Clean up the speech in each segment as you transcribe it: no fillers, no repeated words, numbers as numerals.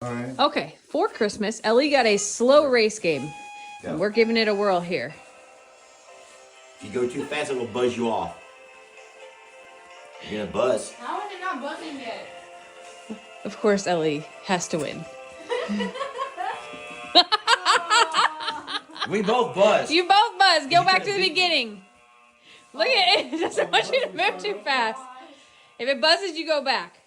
All right. Okay, for Christmas, Ellie got a slow race game. Go. And we're giving it a whirl here. If you go too fast, it will buzz you off. You're gonna buzz. How is it not buzzing yet? Of course, Ellie has to win. We both buzz. You both buzz. Go back to the beginning. Look at it. It doesn't want you to move too fast. If it buzzes, you go back.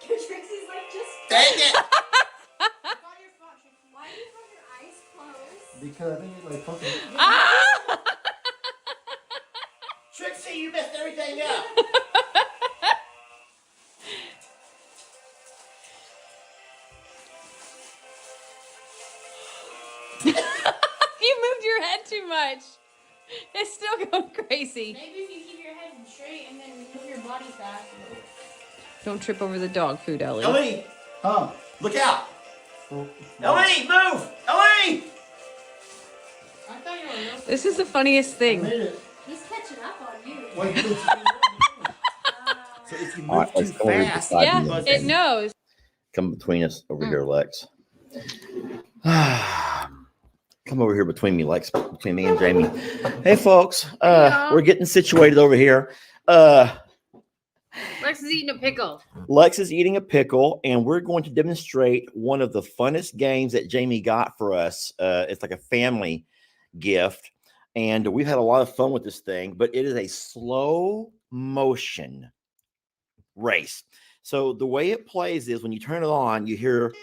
Trixie's like, just Dang it! Why do you have your eyes closed? Because I think it's like fucking. Ah! Trixie, you messed everything up. You moved your head too much. It's still going crazy. Maybe if you keep your head straight and then move your body fast. Don't trip over the dog food, Ellie. Ellie, Huh? look out! Oh, Ellie, move! Ellie! I thought you were real. This is the funniest I thing. made it. He's catching up on you. Wait, wait, So if you All move right, too let's go over fast, beside Yeah, you. buzz it knows. Come between us over here, Lex. Come over here between me, Lex, between me and Jamie. Hey, folks. We're getting situated over here. Lex is eating a pickle. Lex is eating a pickle, and we're going to demonstrate one of the funnest games that Jamie got for us. It's like a family gift, and we've had a lot of fun with this thing, but it is a slow motion race. So the way it plays is when you turn it on, you hear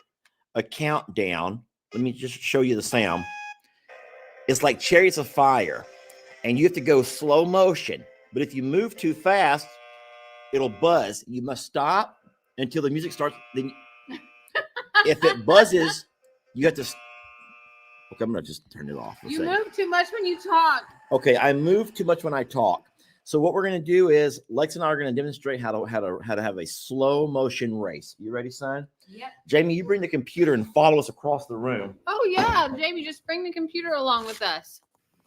a countdown. Let me just show you the sound. It's like Chariots of Fire, and you have to go slow motion. But if you move too fast, it'll buzz. You must stop until the music starts. Then, if it buzzes, you have to. Okay, I'm gonna just turn it off. You move too much when you talk. Okay, I move too much when I talk. So what we're gonna do is Lex and I are gonna demonstrate how to have a slow motion race. You ready, son? Yep. Jamie, you bring the computer and follow us across the room. Oh, yeah. Jamie, just bring the computer along with us.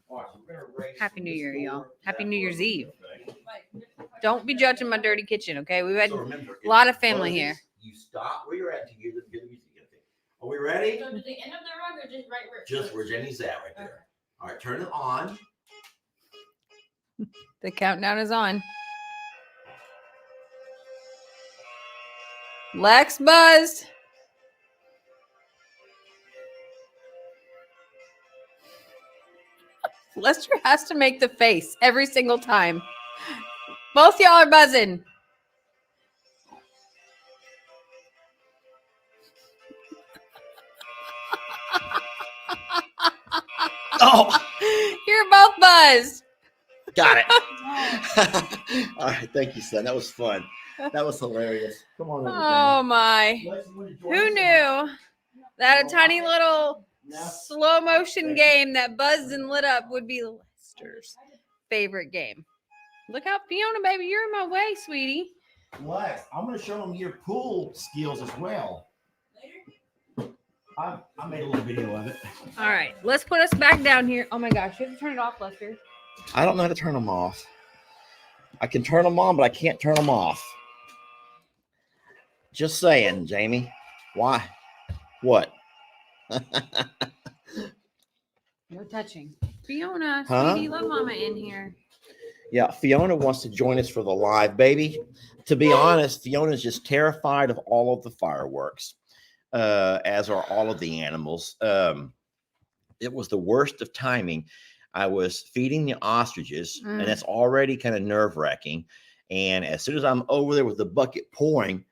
All right, so we're gonna race Happy from New this Year, y'all. door to Happy that New Year's door. Eve. Okay. Don't be judging my dirty kitchen, okay? We've had So remember, a lot if of family buzzes, here. You stop where you're at to hear the music. Okay. Are we ready? So to the end of the rug or just right where it Just goes? where Jamie's at right there. All right, turn it on. The countdown is on. Lex buzzed. Lester has to make the face every single time. Both y'all are buzzing. Oh, You're both buzzed. got it. All right, thank you, son. That was fun. That was hilarious. Come on over, Oh my. Jamie. Lex, you wanna join Who us? knew that a tiny little Now- slow motion game that buzzed and lit up would be Lester's favorite game? Look out, Fiona, baby. You're in my way, sweetie. Lex, I'm going to show them your pool skills as well. I made a little video of it. All right, let's put us back down here. Oh my gosh, you have to turn it off, Lester. I don't know how to turn them off. I can turn them on, but I can't turn them off. Just saying, Jamie. Why? What? No touching. Fiona, Huh? sweetie, let mama in here. Yeah, Fiona wants to join us for the live, baby. To be honest, Fiona's just terrified of all of the fireworks, as are all of the animals. It was the worst of timing. I was feeding the ostriches, and that's already kind of nerve-wracking. And as soon as I'm over there with the bucket pouring,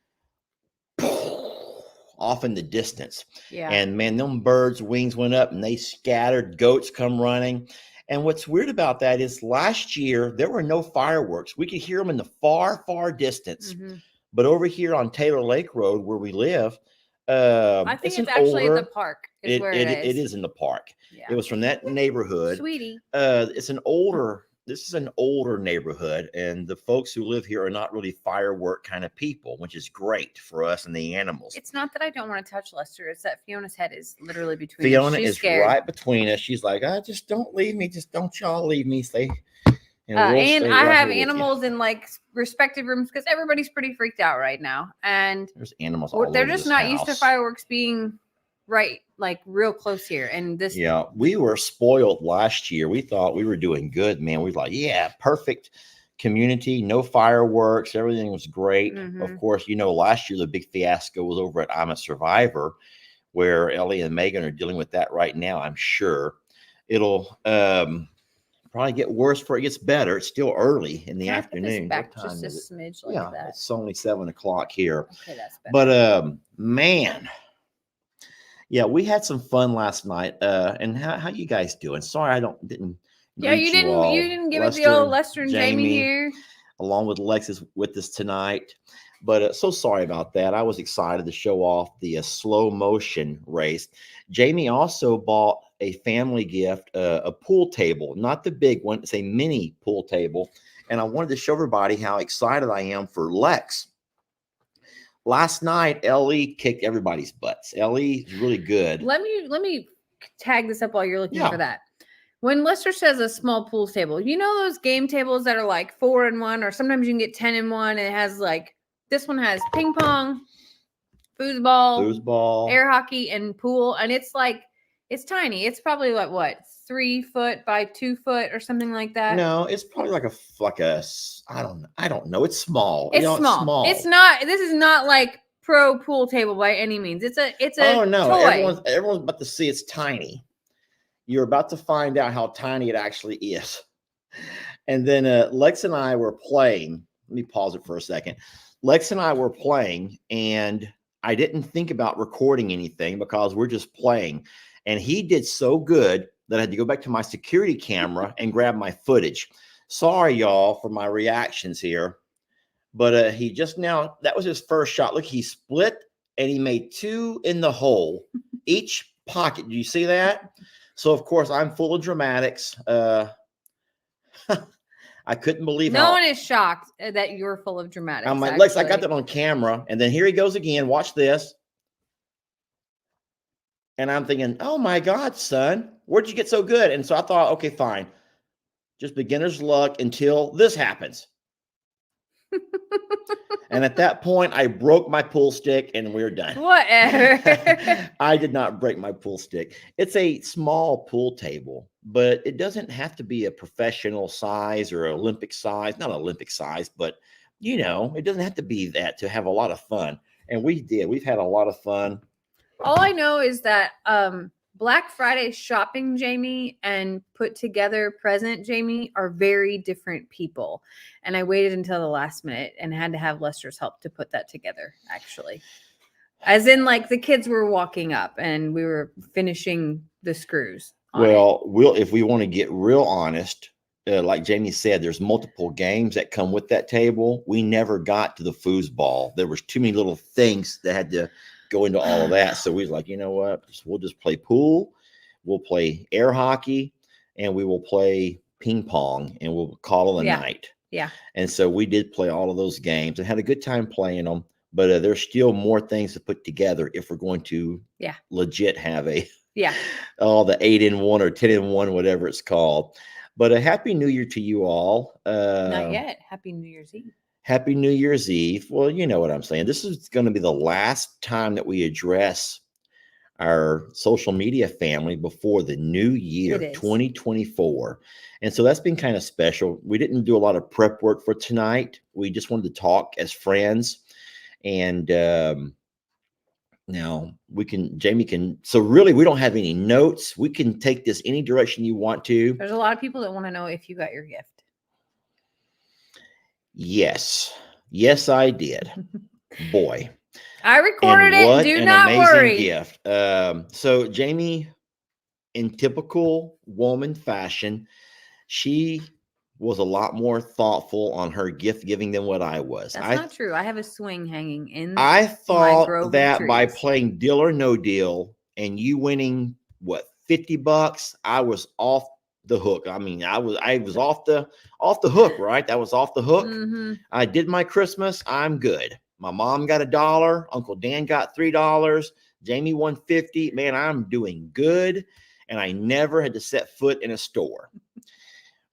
off in the distance. Yeah. And man, them birds' wings went up and they scattered. Goats come running. And what's weird about that is last year there were no fireworks. We could hear them in the far, far distance. Mhm. But over here on Taylor Lake Road, where we live, I think it's an actually older, at the park. Is where it is. It is in the park. Yeah. It was from that neighborhood. Sweetie. This is an older neighborhood, and the folks who live here are not really firework kind of people, which is great for us and the animals. It's not that I don't want to touch Lester. It's that Fiona's head is literally between us. Fiona She's is scared. right between us. She's like, just don't leave me. Just don't y'all leave me. Stay. we'll and stay I right have here with you. animals in like respective rooms because everybody's pretty freaked out right now, and There's animals all they're over just this not used to house. fireworks being right, like real close here. And this, Yeah, we were spoiled last year. We thought we were doing good, man. We were like, yeah, perfect community, no fireworks, everything was great. Mhm. Of course, last year the big fiasco was over at I'm a Survivor, where Ellie and Megan are dealing with that right now. I'm sure it'll probably get worse before it gets better. It's still early in the can I put this afternoon. back What time just a is it? smidge like Yeah, that? it's only 7:00 here. Okay, that's better. But man, yeah, we had some fun last night. And how you guys doing? Sorry, I didn't. Yeah, greet you didn't. all. You didn't give it the old Lester and Jamie here. along with Alexis with us tonight. But so sorry about that. I was excited to show off the slow motion race. Jamie also bought a family gift, a pool table, not the big one. It's a mini pool table. And I wanted to show everybody how excited I am for Lex. Last night, Ellie kicked everybody's butts. Ellie's really good. Let me tag this up while you're looking Yeah. for that. When Lester says a small pool table, you know those game tables that are like 4-in-1, or sometimes you can get 10-in-1, and it has like, this one has ping pong, foosball, air hockey, and pool, and it's like, it's tiny. It's probably like what, 3 foot by 2 foot or something like that. No, it's probably like a I don't know. It's small. It's It's small. small. It's not. This is not like pro pool table by any means. It's a Oh no, toy. everyone's about to see it's tiny. You're about to find out how tiny it actually is. And then Lex and I were playing. Let me pause it for a second. Lex and I were playing, and I didn't think about recording anything because we're just playing. And he did so good that I had to go back to my security camera and grab my footage. Sorry, y'all, for my reactions here. But he just now, that was his first shot. Look, he split and he made 2 in the hole, each pocket. Do you see that? So, of course, I'm full of dramatics. I couldn't believe No one is shocked that you're full of dramatics. I'm like, Lex, I got actually. that on camera. And then here he goes again. Watch this. And I'm thinking, oh my God, son, where'd you get so good? And so I thought, okay, fine. Just beginner's luck until this happens. And at that point, I broke my pool stick and we're done. Whatever. I did not break my pool stick. It's a small pool table, but it doesn't have to be a professional size or Olympic size. Not Olympic size, but it doesn't have to be that to have a lot of fun. And we did. We've had a lot of fun. All I know is that Black Friday shopping Jamie and put together present Jamie are very different people. And I waited until the last minute and had to have Lester's help to put that together, actually. As in, like, the kids were walking up and we were finishing the screws. Well, if we want to get real honest, like Jamie said, there's multiple games that come with that table. We never got to the foosball. There was too many little things that had to go into all of that. So we was like, you know what? We'll just play pool. We'll play air hockey, and we will play ping pong, and we'll call it a night. Yeah. And so we did play all of those games and had a good time playing them. But there's still more things to put together if we're going to legit have the 8-in-1 or 10-in-1, whatever it's called. But a happy New Year to you all. Not yet. Happy New Year's Eve. Happy New Year's Eve. Well, you know what I'm saying. This is going to be the last time that we address our social media family before the new year, 2024. And so that's been kind of special. We didn't do a lot of prep work for tonight. We just wanted to talk as friends. And now Jamie can, so really we don't have any notes. We can take this any direction you want to. There's a lot of people that want to know if you got your gift. Yes, I did. Boy, I recorded it. Do not worry. Gift. So Jamie, in typical woman fashion, she was a lot more thoughtful on her gift giving than what I was. That's not true. I have a swing hanging in. I thought that by playing Deal or No Deal and you winning $50, I was off the hook. I mean, I was off the hook, right? That was off the hook. Mm-hmm. I did my Christmas. I'm good. My mom got $1. Uncle Dan got $3. Jamie won $50. Man, I'm doing good. And I never had to set foot in a store.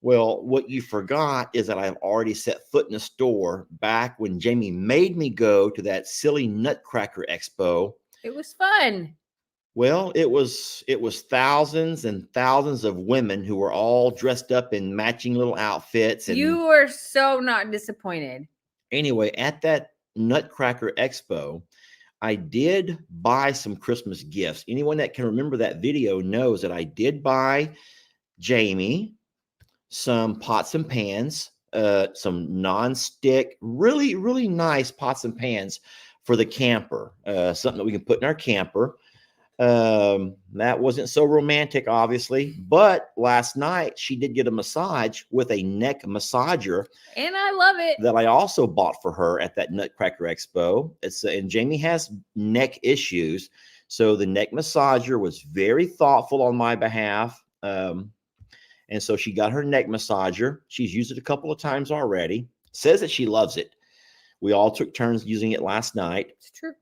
Well, what you forgot is that I've already set foot in the store back when Jamie made me go to that silly Nutcracker Expo. It was fun. Well, it was thousands and thousands of women who were all dressed up in matching little outfits. And You were so not disappointed. anyway, at that Nutcracker Expo, I did buy some Christmas gifts. Anyone that can remember that video knows that I did buy Jamie some pots and pans, some non-stick, really, really nice pots and pans for the camper, something that we can put in our camper. That wasn't so romantic, obviously, but last night she did get a massage with a neck massager And I love it. that I also bought for her at that Nutcracker Expo. And Jamie has neck issues, so the neck massager was very thoughtful on my behalf. And so she got her neck massager. She's used it a couple of times already. Says that she loves it. We all took turns using it last night. It's true.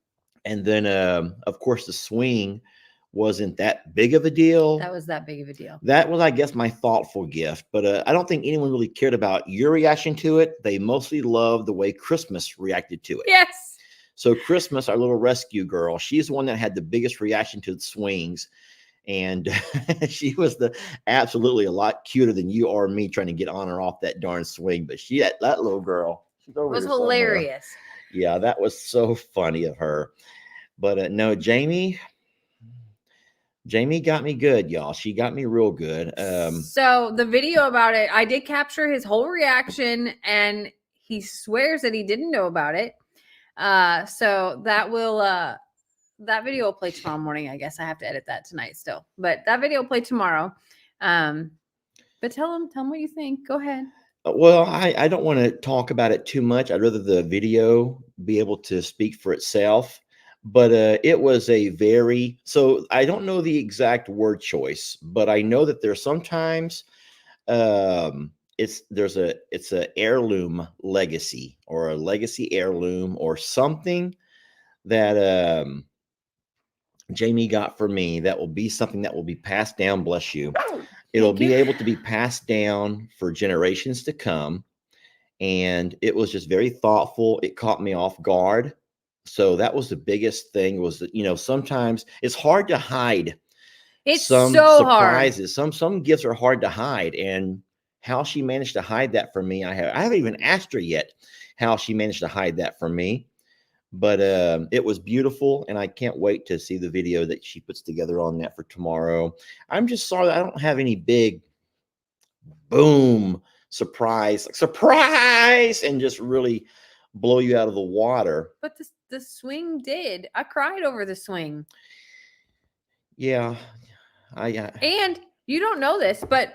And then, of course, the swing wasn't that big of a deal. That was that big of a deal. That was, I guess, my thoughtful gift. But I don't think anyone really cared about your reaction to it. They mostly loved the way Christmas reacted to it. Yes. So Christmas, our little rescue girl, she's the one that had the biggest reaction to the swings. And she was absolutely a lot cuter than you or me trying to get on or off that darn swing. But that little girl, she's over It was here somewhere. hilarious. Yeah, that was so funny of her. But no, Jamie got me good, y'all. She got me real good. So the video about it, I did capture his whole reaction, and he swears that he didn't know about it. So that video will play tomorrow morning. I guess I have to edit that tonight still, but that video will play tomorrow. But tell him what you think. Go ahead. Well, I don't want to talk about it too much. I'd rather the video be able to speak for itself. But it was so I don't know the exact word choice, but I know that there's sometimes it's a heirloom legacy, or a legacy heirloom, or something that Jamie got for me that will be something that will be passed down. Bless you. It'll Thank be you. able to be passed down for generations to come. And it was just very thoughtful. It caught me off guard. So that was the biggest thing, was that, sometimes it's hard to hide It's some so hard. surprises. Some gifts are hard to hide. And how she managed to hide that from me, I haven't even asked her yet how she managed to hide that from me. But it was beautiful, and I can't wait to see the video that she puts together on that for tomorrow. I'm just sorry that I don't have any big boom surprise, and just really blow you out of the water. But the swing did. I cried over the swing. Yeah, And you don't know this, but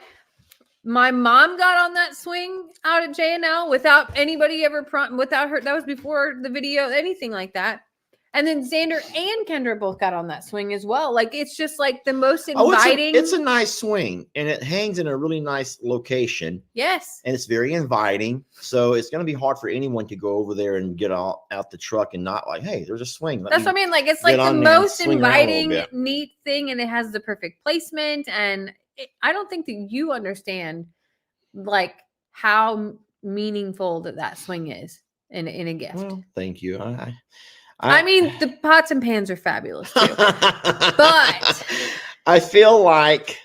my mom got on that swing out at JNL without anybody without her. That was before the video, anything like that. And then Xander and Kendra both got on that swing as well. Like, it's just like the most inviting. it's a nice swing, and it hangs in a really nice location. Yes. And it's very inviting. So it's going to be hard for anyone to go over there and get out the truck and not like, hey, there's a swing. That's what I mean. Like, it's like get the on there and most swing around a little inviting, bit. neat thing. And it has the perfect placement. And I don't think that you understand like how meaningful that swing is in a gift. Well, thank you. I mean, the pots and pans are fabulous too. But I feel like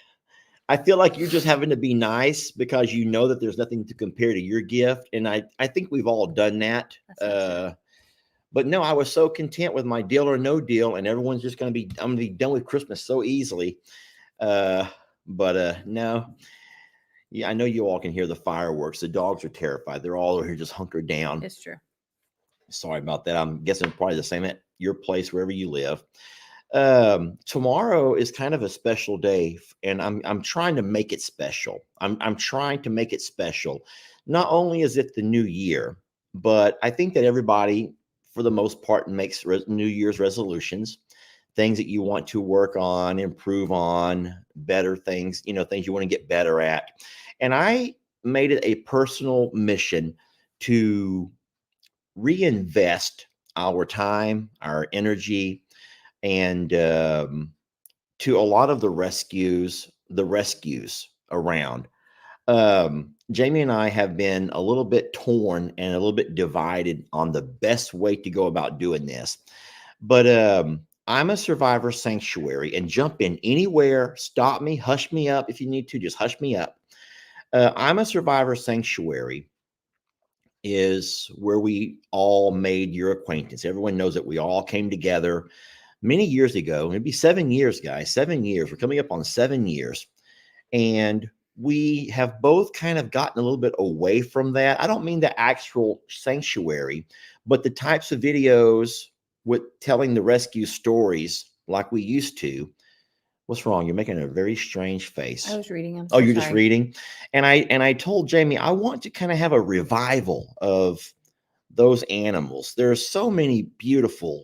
you're just having to be nice because you know that there's nothing to compare to your gift. And I think we've all done that. That's not true. But no, I was so content with my deal or no deal, and everyone's just I'm going to be done with Christmas so easily. But no. Yeah, I know you all can hear the fireworks. The dogs are terrified. They're all over here just hunkered down. It's true. Sorry about that. I'm guessing probably the same at your place, wherever you live. Tomorrow is kind of a special day, and I'm trying to make it special. I'm trying to make it special. Not only is it the new year, but I think that everybody, for the most part, makes New Year's resolutions, things that you want to work on, improve on, better things, things you want to get better at. And I made it a personal mission to reinvest our time, our energy, and to a lot of the rescues around. Jamie and I have been a little bit torn and a little bit divided on the best way to go about doing this. But I'm a Survivor Sanctuary, and jump in anywhere, stop me, hush me up if you need to, just hush me up. I'm a Survivor Sanctuary is where we all made your acquaintance. Everyone knows that we all came together many years ago. It'd be 7 years, guys, 7 years. We're coming up on 7 years. And we have both kind of gotten a little bit away from that. I don't mean the actual sanctuary, but the types of videos with telling the rescue stories like we used to. What's wrong? You're making a very strange face. I was reading. I'm Oh, so you're just sorry. reading. And I told Jamie, I want to kind of have a revival of those animals. There are so many beautiful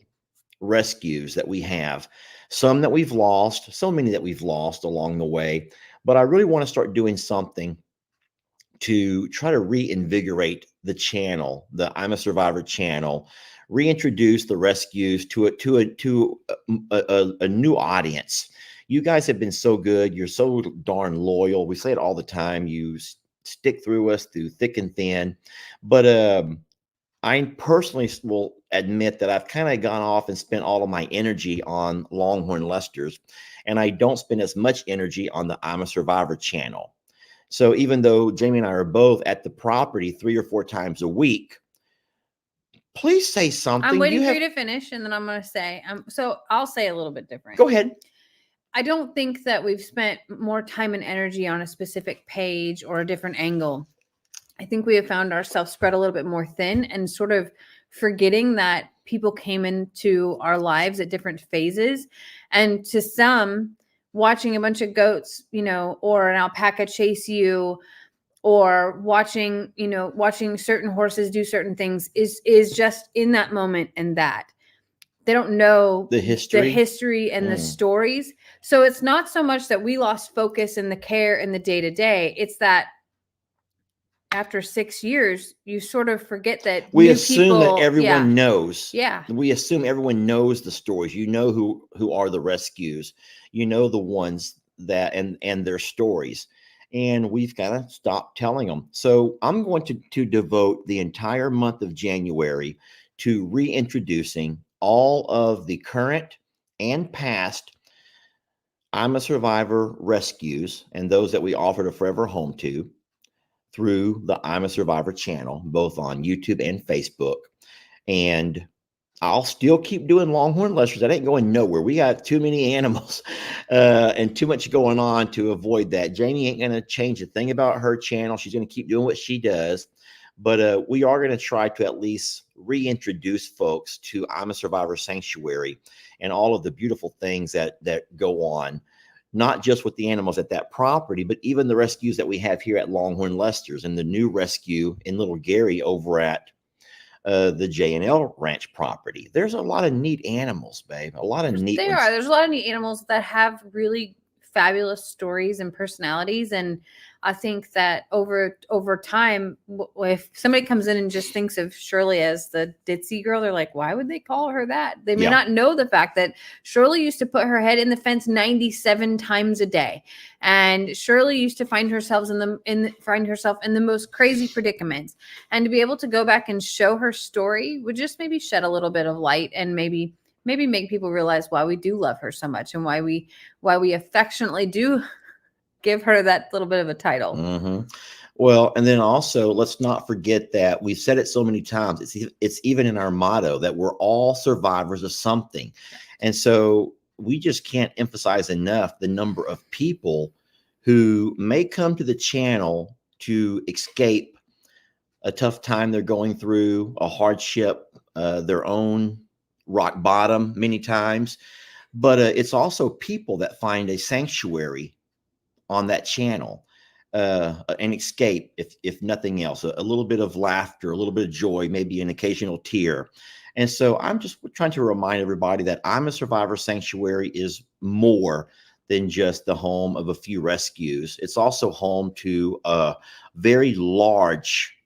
rescues that we have, some that we've lost, so many that we've lost along the way. But I really want to start doing something to try to reinvigorate the channel, the I'm a Survivor channel, reintroduce the rescues to a new audience. You guys have been so good. You're so darn loyal. We say it all the time. You stick through us through thick and thin. But I personally will admit that I've kind of gone off and spent all of my energy on Longhorn Lester's, and I don't spend as much energy on the I'm a Survivor channel. So even though Jamie and I are both at the property 3 or 4 times a week, please say something. I'm waiting for you to finish, and then I'm going to say, so I'll say a little bit different. Go ahead. I don't think that we've spent more time and energy on a specific page or a different angle. I think we have found ourselves spread a little bit more thin and sort of forgetting that people came into our lives at different phases. And to some, watching a bunch of goats, or an alpaca chase you, or watching certain horses do certain things is just in that moment, and that they don't know the history and the stories. So it's not so much that we lost focus in the care in the day-to-day. It's that after 6 years, you sort of forget that we assume that everyone knows. Yeah. We assume everyone knows the stories. You know who are the rescues. You know the ones that and their stories. And we've got to stop telling them. So I'm going to devote the entire month of January to reintroducing all of the current and past I'm a Survivor rescues and those that we offered a forever home to through the I'm a Survivor channel, both on YouTube and Facebook. And I'll still keep doing Longhorn Lester's. That ain't going nowhere. We got too many animals and too much going on to avoid that. Jamie ain't going to change a thing about her channel. She's going to keep doing what she does. But we are going to try to at least reintroduce folks to I'm a Survivor Sanctuary and all of the beautiful things that go on, not just with the animals at that property, but even the rescues that we have here at Longhorn Lester's and the new rescue in Little Gary over at the J&L Ranch property. There's a lot of neat animals, babe. A lot of neat ones. There's a lot of neat animals that have really fabulous stories and personalities. And I think that over time, if somebody comes in and just thinks of Shirley as the ditzy girl, they're like, why would they call her that? They may not know the fact that Shirley used to put her head in the fence 97 times a day. And Shirley used to find herself in the most crazy predicaments. And to be able to go back and show her story would just maybe shed a little bit of light and maybe make people realize why we do love her so much and why we affectionately do give her that little bit of a title. Mm-hmm. Well, and then also let's not forget that we've said it so many times. It's even in our motto that we're all survivors of something. And so we just can't emphasize enough the number of people who may come to the channel to escape a tough time they're going through, a hardship, their own rock bottom many times. But it's also people that find a sanctuary on that channel, an escape, if nothing else, a little bit of laughter, a little bit of joy, maybe an occasional tear. And so I'm just trying to remind everybody that I'm a Survivor Sanctuary is more than just the home of a few rescues. It's also home to a very large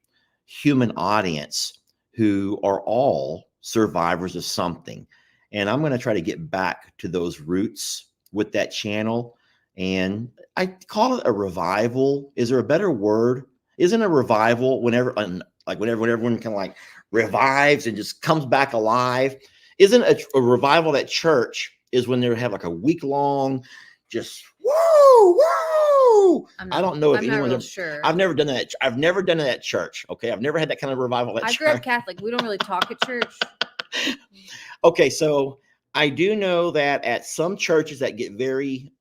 human audience who are all survivors of something. And I'm going to try to get back to those roots with that channel. And I call it a revival. Is there a better word? Isn't a revival whenever when everyone kind of like revives and just comes back alive? Isn't a revival at church is when they have like a week long, just woo woo. I don't know if I'm not anyone's real ever, sure. I've never done that. I've never done it at church. Okay, I've never had that kind of revival at I church. grew up Catholic. We don't really talk at church. Okay, so I do know that at some churches that get very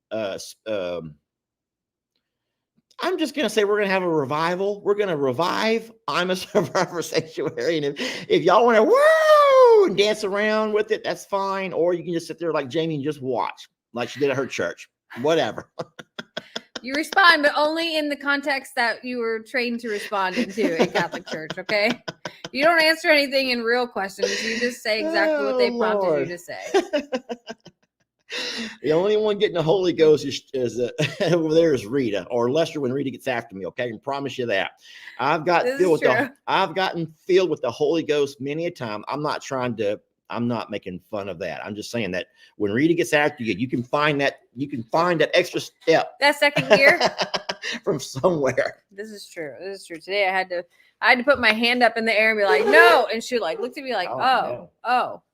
I'm just gonna say we're gonna have a revival. We're gonna revive I'm a Survivor Sanctuary. And if y'all want to woo and dance around with it, that's fine. Or you can just sit there like Jamie and just watch, like she did at her church. Whatever. You respond, but only in the context that you were trained to respond into in Catholic Church, okay? You don't answer anything in real questions. You just say exactly what they prompted Lord. you to say. The only one getting the Holy Ghost is over there is Rita or Lester when Rita gets after me. Okay, I can promise you that. I've gotten filled with the Holy Ghost many a time. I'm not making fun of that. I'm just saying that when Rita gets after you, you can find that extra step. That second gear from somewhere. This is true. Today I had to put my hand up in the air and be like, no. And she like looked at me like, oh,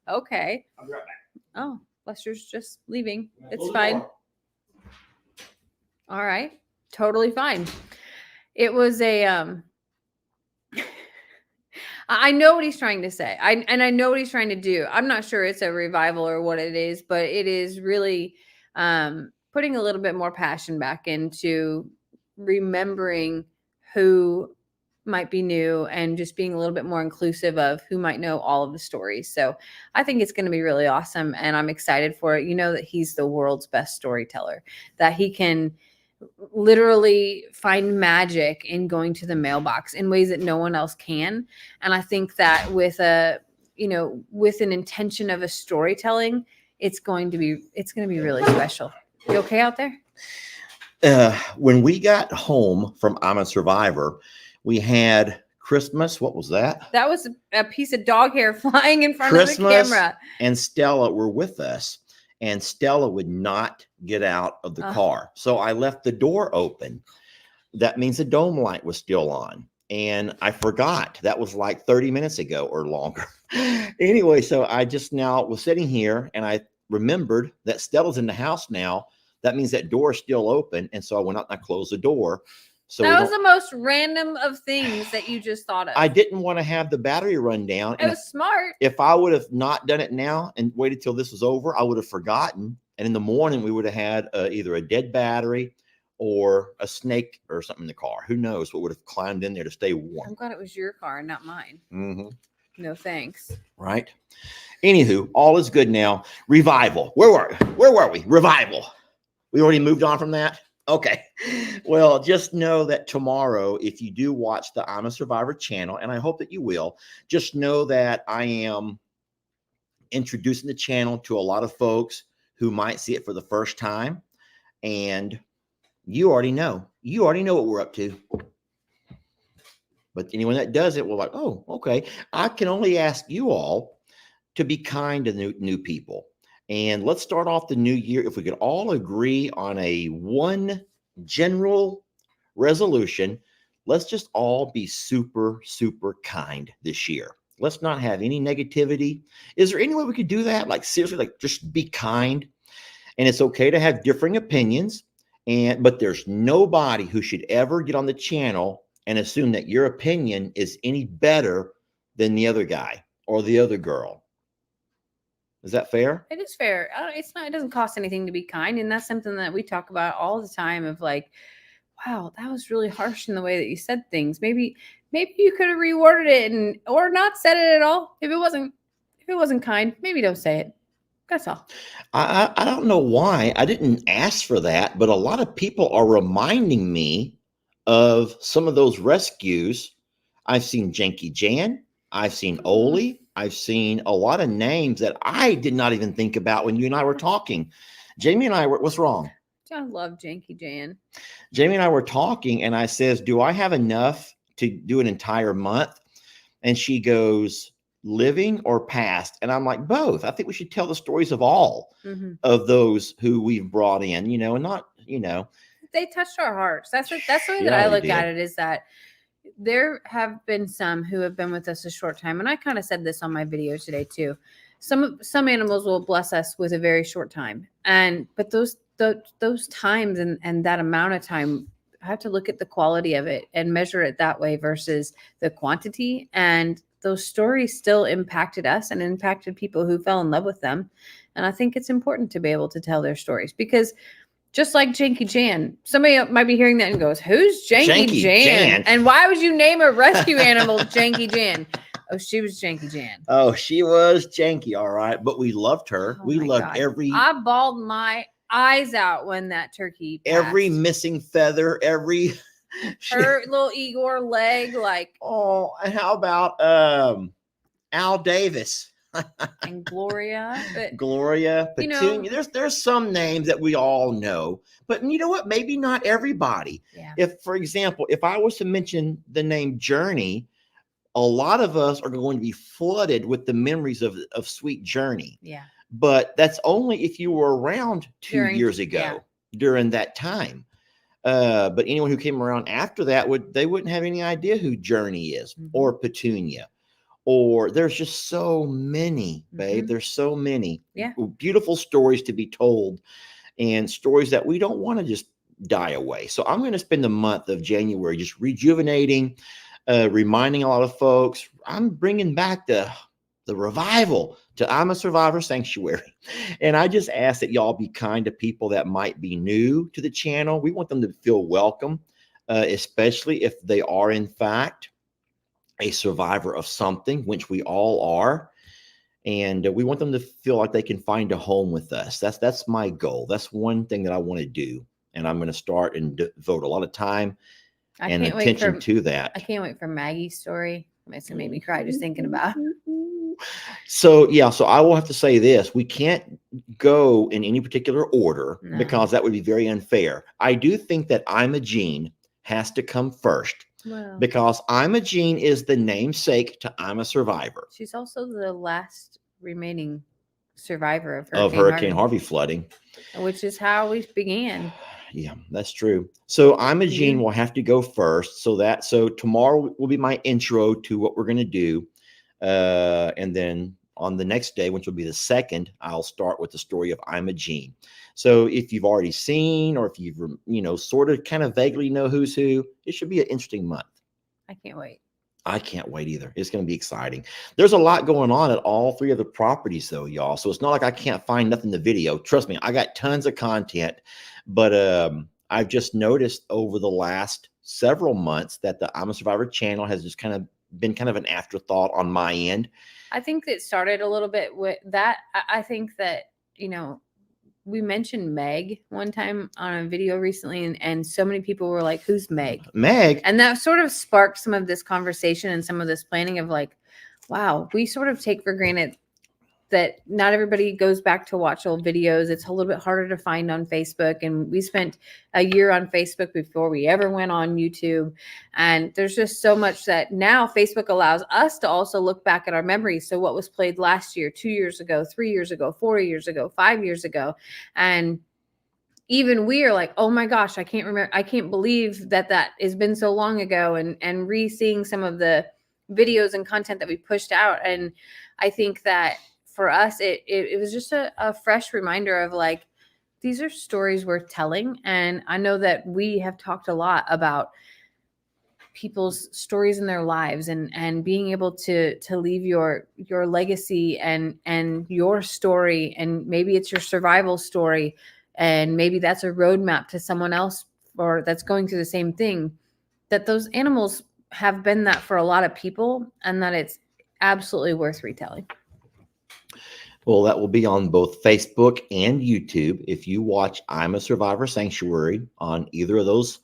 okay. I'll be right back. Oh, Lester's just leaving. It's fine. All right. Totally fine. It was I know what he's trying to say. I know what he's trying to do. I'm not sure it's a revival or what it is, but it is really putting a little bit more passion back into remembering who might be new and just being a little bit more inclusive of who might know all of the stories. So I think it's going to be really awesome and I'm excited for it. You know that he's the world's best storyteller, that he can literally find magic in going to the mailbox in ways that no one else can. And I think that with an intention of a storytelling, it's going to be really special. You okay out there? When we got home from I'm a Survivor, we had Christmas. What was that? That was a piece of dog hair flying in front Christmas of the camera. And Stella were with us, and Stella would not get out of the car. So I left the door open. That means the dome light was still on. And I forgot. That was like 30 minutes ago or longer. Anyway, so I just now was sitting here and I remembered that Stella's in the house now. That means that door is still open. And so I went out and I closed the door. So that was the most random of things that you just thought of. I didn't want to have the battery run down. It was smart. If I would have not done it now and waited till this was over, I would have forgotten. And in the morning, we would have had either a dead battery or a snake or something in the car. Who knows what would have climbed in there to stay warm. I'm glad it was your car and not mine. Mm-hmm. No thanks. Right. Anywho, all is good now. Revival. Where were we? Revival. We already moved on from that. Okay. Well, just know that tomorrow, if you do watch the I'm a Survivor channel, and I hope that you will, just know that I am introducing the channel to a lot of folks who might see it for the first time. And you already know what we're up to. But anyone that does it will like, oh, okay. I can only ask you all to be kind to new people. And let's start off the new year. If we could all agree on one general resolution, let's just all be super, super kind this year. Let's not have any negativity. Is there any way we could do that? Like seriously, like just be kind. And it's okay to have differing opinions. But there's nobody who should ever get on the channel and assume that your opinion is any better than the other guy or the other girl. Is that fair? It is fair. It doesn't cost anything to be kind. And that's something that we talk about all the time of like, wow, that was really harsh in the way that you said things. Maybe you could have reworded it or not said it at all. If it wasn't kind, maybe don't say it. That's all. I don't know why. I didn't ask for that, but a lot of people are reminding me of some of those rescues. I've seen Janky Jan. I've seen Oli. I've seen a lot of names that I did not even think about when you and I were talking. Jamie and I were, what's wrong? I love Janky Jan. Jamie and I were talking and I says, do I have enough to do an entire month? And she goes, living or past? And I'm like, both. I think we should tell the stories of all of those who we've brought in, and not, They touched our hearts. That's the way that I look at it is that, there have been some who have been with us a short time, and I kind of said this on my video today too. Some animals will bless us with a very short time, but those times and that amount of time, I have to look at the quality of it and measure it that way versus the quantity. And those stories still impacted us and impacted people who fell in love with them. And I think it's important to be able to tell their stories, because just like Janky Jan, somebody might be hearing that and goes, "Who's Janky Jan? And why would you name a rescue animal Janky Jan?" Oh, she was Janky Jan. Oh, she was janky, all right. But we loved her. Oh We my loved God. every I bawled my eyes out when that turkey every passed. missing feather, every Her little Igor leg, like, Oh, and how about Al Davis? and Gloria. But Gloria, You know- Petunia. There's some names that we all know, but you know what? Maybe not everybody. yeah, If, for example, if I was to mention the name Journey, a lot of us are going to be flooded with the memories of Sweet Journey. yeah. But that's only if you were around 2 years ago yeah. during that time. But anyone who came around after that wouldn't have any idea who Journey is Mhm. or Petunia. Or there's just so many, babe. Mhm. There's so many Yeah. beautiful stories to be told, and stories that we don't want to just die away. So I'm going to spend the month of January just rejuvenating, reminding a lot of folks. I'm bringing back the revival to I'm a Survivor Sanctuary. And I just ask that y'all be kind to people that might be new to the channel. We want them to feel welcome, especially if they are in fact a survivor of something, which we all are. And we want them to feel like they can find a home with us. That's my goal. That's one thing that I want to do. And I'm going to start and devote a lot of time I and can't wait attention for to that. I can't wait for Maggie's story. It's gonna make me cry just thinking about. So yeah, so I will have to say this. We can't go in any particular order No. because that would be very unfair. I do think that I'm a Gene has to come first Well, because I'm a Gene is the namesake to I'm a Survivor she's also the last remaining survivor of of Hurricane Harvey flooding. which is how we began. Yeah, that's true. So I'm a Gene Yeah. will have to go first. So tomorrow will be my intro to what we're going to do. And then on the next day, which will be the 2nd, I'll start with the story of I'm a Gene. So if you've already seen, or if you've, sort of kind of vaguely know who's who, it should be an interesting month. I can't wait. I can't wait either. It's going to be exciting. There's a lot going on at all 3 of the properties though, y'all. So it's not like I can't find nothing to video. Trust me, I got tons of content, but I've just noticed over the last several months that the I'm a Survivor channel has just kind of been kind of an afterthought on my end. I think it started a little bit with that. I think that, we mentioned Meg one time on a video recently, and so many people were like, "Who's Meg?" Meg, And that sort of sparked some of this conversation and some of this planning of like, wow, we sort of take for granted that not everybody goes back to watch old videos. It's a little bit harder to find on Facebook. And we spent a year on Facebook before we ever went on YouTube. And there's just so much that now Facebook allows us to also look back at our memories. So what was played last year, 2 years ago, 3 years ago, 4 years ago, 5 years ago. And even we are like, oh my gosh, I can't remember. I can't believe that has been so long ago, and re-seeing some of the videos and content that we pushed out. And I think that for us, it was just a fresh reminder of like, these are stories worth telling. And I know that we have talked a lot about people's stories in their lives and being able to leave your legacy and your story. And maybe it's your survival story. And maybe that's a roadmap to someone else or that's going through the same thing, that those animals have been that for a lot of people, and that it's absolutely worth retelling. well, that will be on both Facebook and YouTube. If you watch I'm a Survivor Sanctuary on either of those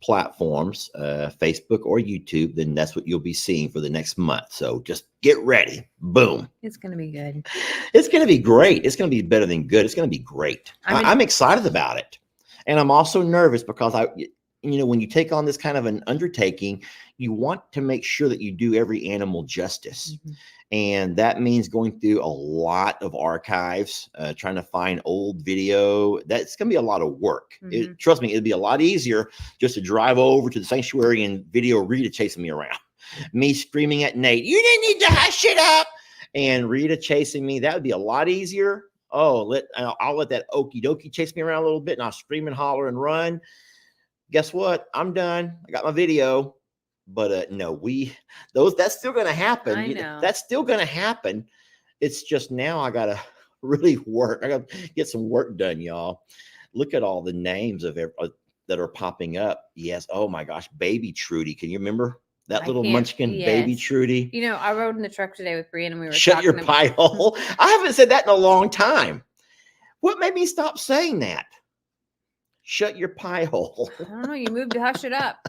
platforms, Facebook or YouTube, then that's what you'll be seeing for the next month. So just get ready. Boom. It's going to be good. It's going to be great. It's going to be better than good. It's going to be great. I'm excited about it. And I'm also nervous because when you take on this kind of an undertaking, you want to make sure that you do every animal justice. Mhm. And that means going through a lot of archives, trying to find old video. That's going to be a lot of work. Trust me, it'd be a lot easier just to drive over to the sanctuary and video Rita chasing me around. Me screaming at Nate, "You didn't need to hush it up," and Rita chasing me. That would be a lot easier. Oh, I'll let that okie dokie chase me around a little bit, and I'll scream and holler and run. Guess what? I'm done. I got my video. But no, that's still going to happen. I know. That's still going to happen. It's just now I got to really work. I got to get some work done, y'all. Look at all the names of that are popping up. Yes. Oh my gosh. Baby Trudy. Can you remember that little munchkin? Yes. Baby Trudy. You know, I rode in the truck today with Brianna and we were Shut your pie hole. I haven't said that in a long time. What made me stop saying that? Shut your pie hole. I don't know. You moved to hush it up.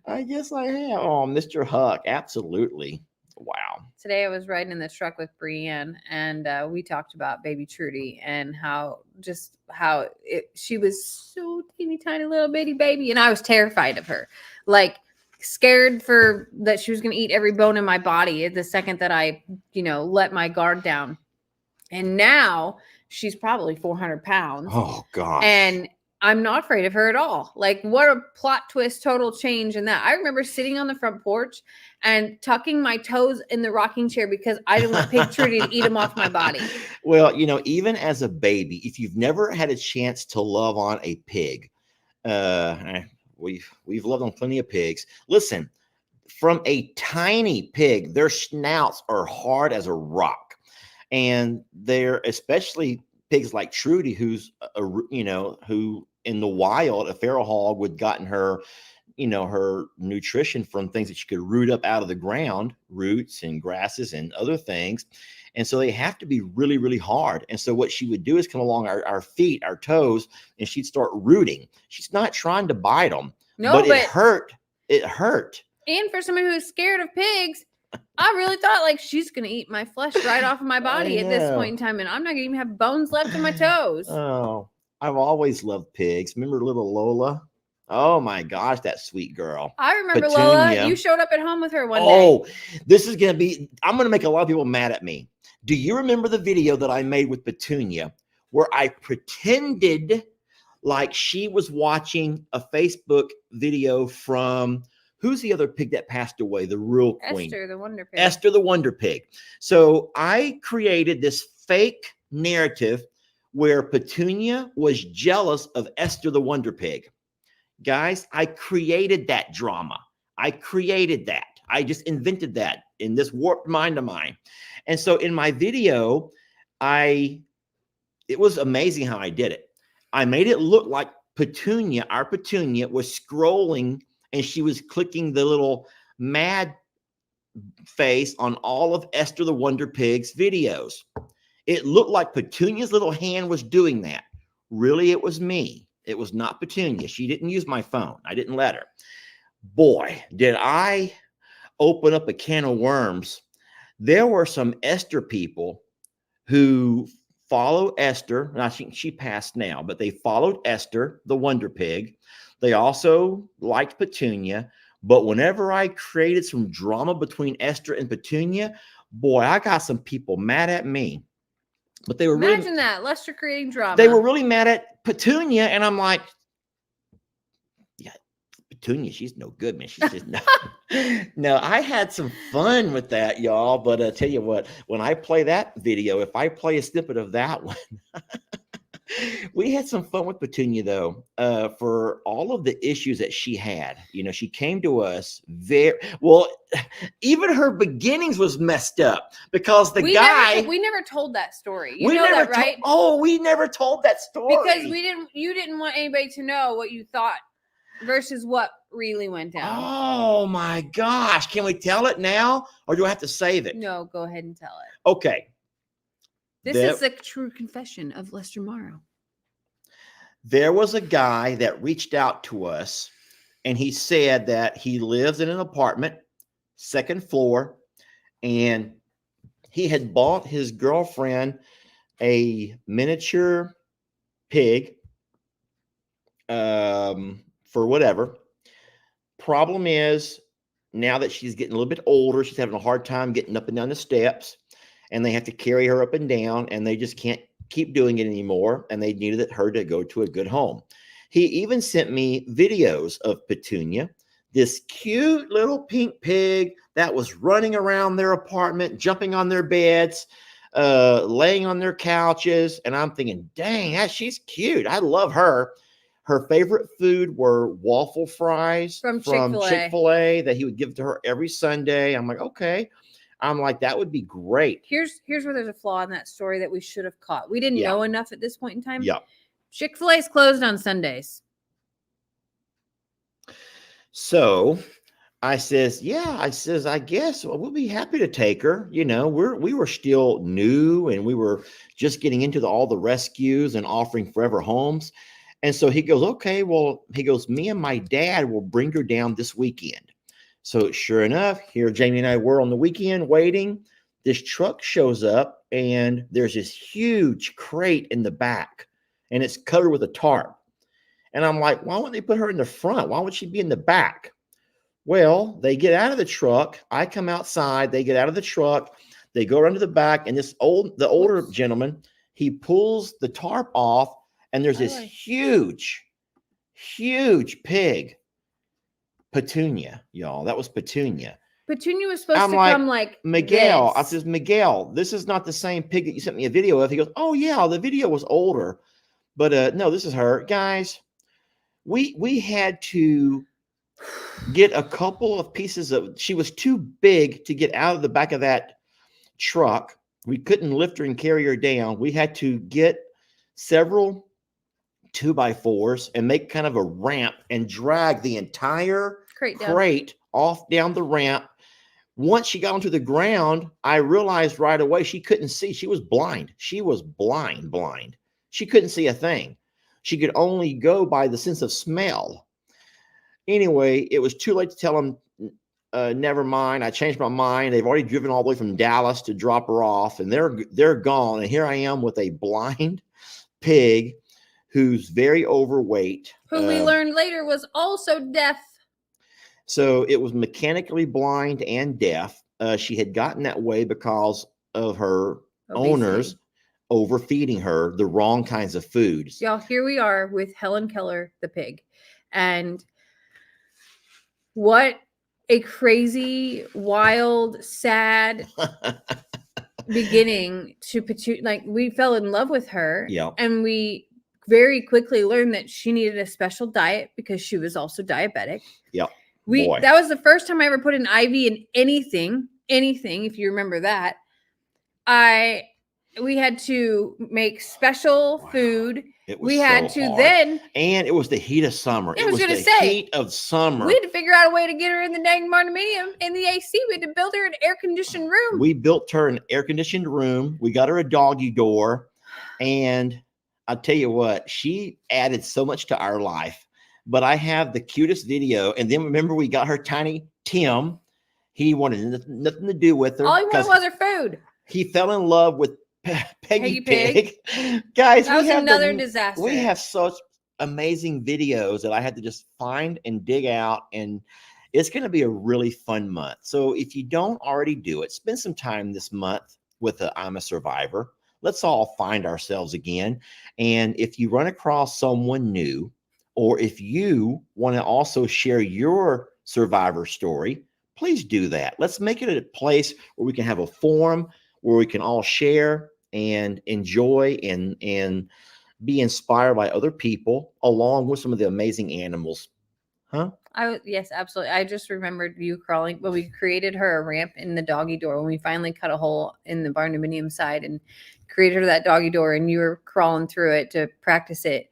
I guess I have. Oh, Mr. Huck. Absolutely. Wow. Today I was riding in the truck with Brianne and we talked about baby Trudy and how she was so teeny tiny little bitty baby. And I was terrified of her, like scared that she was going to eat every bone in my body the second that I, let my guard down. And now she's probably 400 pounds. Oh, gosh. And I'm not afraid of her at all. Like, what a plot twist, total change in that. I remember sitting on the front porch and tucking my toes in the rocking chair because I didn't want Pig Trudy to eat them off my body. Well, even as a baby, if you've never had a chance to love on a pig, we've loved on plenty of pigs. Listen, from a tiny pig, their snouts are hard as a rock. And they're especially pigs like Trudy, who's, who in the wild, a feral hog would gotten her, her nutrition from things that she could root up out of the ground, roots and grasses and other things. And so they have to be really, really hard. And so what she would do is come along our feet, our toes, and she'd start rooting. She's not trying to bite them. No, but it hurt. It hurt. And for someone who's scared of pigs, I really thought like she's going to eat my flesh right off of my body at this point in time. And I'm not going to even have bones left in my toes. Oh, I've always loved pigs. Remember little Lola? Oh my gosh, that sweet girl. I remember Petunia. Lola. You showed up at home with her one day. Oh, this is going to be, I'm going to make a lot of people mad at me. Do you remember the video that I made with Petunia where I pretended like she was watching a Facebook video from, who's the other pig that passed away? The real queen. Esther, the Wonder Pig. Esther, the Wonder Pig. So I created this fake narrative where Petunia was jealous of Esther, the Wonder Pig. Guys, I created that drama. I created that. I just invented that in this warped mind of mine. And so in my video, it was amazing how I did it. I made it look like Petunia, our Petunia, was scrolling and she was clicking the little mad face on all of Esther the Wonder Pig's videos. It looked like Petunia's little hand was doing that. Really, it was me. It was not Petunia. She didn't use my phone. I didn't let her. Boy, did I open up a can of worms. There were some Esther people who follow Esther. I think she passed now, but they followed Esther, the Wonder Pig. They also liked Petunia. But whenever I created some drama between Esther and Petunia, boy, I got some people mad at me. But they were Imagine that, Lester creating drama. They were really mad at Petunia, and I'm like, yeah, Petunia, she's no good, man. She's just no. No, I had some fun with that, y'all. But I tell you what, when I play that video, if I play a snippet of that one, we had some fun with Petunia, though, for all of the issues that she had. She came to us very well. Even her beginnings was messed up because we never told that story. You know that, right? We never told that story because you didn't want anybody to know what you thought versus what really went down. Oh my gosh. Can we tell it now or do I have to save it? No, go ahead and tell it. Okay. This is the true confession of Lester Morrow. There was a guy that reached out to us and he said that he lives in an apartment, 2nd floor, and he had bought his girlfriend a miniature pig for whatever. Problem is, now that she's getting a little bit older, she's having a hard time getting up and down the steps, and they have to carry her up and down, and they just can't keep doing it anymore, and they needed her to go to a good home. He even sent me videos of Petunia, this cute little pink pig that was running around their apartment, jumping on their beds, laying on their couches. And I'm thinking, dang, she's cute. I love her. Her favorite food were waffle fries From from Chick-fil-A. Chick-fil-A that he would give to her every Sunday. I'm like, okay. I'm like, that would be great. Here's where there's a flaw in that story that we should have caught. We didn't Yeah. know enough at this point in time. Yeah. Chick-fil-A is closed on Sundays. So I says, I guess we'll be happy to take her. You know, we were still new, and we were just getting into all the rescues and offering forever homes. And so he goes, okay, well, he goes, me and my dad will bring her down this weekend. So sure enough, here Jamie and I were on the weekend waiting. This truck shows up, and there's this huge crate in the back, and it's covered with a tarp. And I'm like, why wouldn't they put her in the front? Why would she be in the back? Well, they get out of the truck. I come outside. They get out of the truck. They go around to the back, and the older gentleman, he pulls the tarp off, and there's this huge pig. Petunia, y'all. That was Petunia. Petunia was supposed I'm to like, come like Miguel. I this. says, Miguel, this is not the same pig that you sent me a video of. He goes, oh yeah, the video was older, but no, this is her. Guys, we had to get a couple of pieces of. She was too big to get out of the back of that truck. We couldn't lift her and carry her down. We had to get several 2x4s and make kind of a ramp and drag the entire crate off down the ramp. Once she got onto the ground, I realized right away she couldn't see. She was blind. She was blind. She couldn't see a thing. She could only go by the sense of smell. Anyway, it was too late to tell them, never mind. I changed my mind. They've already driven all the way from Dallas to drop her off, and they're gone. And here I am with a blind pig who's very overweight. Who we learned later was also deaf. So it was mechanically blind and deaf. She had gotten that way because of her owners overfeeding her the wrong kinds of foods. Y'all, here we are with Helen Keller, the pig. And what a crazy, wild, sad beginning to Petunia. Like, we fell in love with her. Yeah. And we very quickly learned that she needed a special diet because she was also diabetic. Yeah. That was the first time I ever put an IV in anything, if you remember that. We had to make special food. We had to hard. then, and it was the heat of summer. I was gonna the say, heat of summer. we had to figure out a way to get her in the dang barnuminium in the AC. We had to build her an air-conditioned room. We built her an air-conditioned room. We got her a doggy door, and I'll tell you what, she added so much to our life. But I have the cutest video. And then remember, we got her tiny Tim. He wanted nothing to do with her. All he wanted was her food. He fell in love with Peggy Pig. Guys, that was another disaster. We have such amazing videos that I had to just find and dig out. And it's going to be a really fun month. So if you don't already do it, spend some time this month with I'm a Survivor. Let's all find ourselves again. And if you run across someone new, or if you want to also share your survivor story, please do that. Let's make it a place where we can have a forum where we can all share and enjoy and be inspired by other people along with some of the amazing animals. Huh? Yes, absolutely. I just remembered you crawling when we created her a ramp in the doggy door, when we finally cut a hole in the barnuminium side and created her that doggy door, and you were crawling through it to practice it.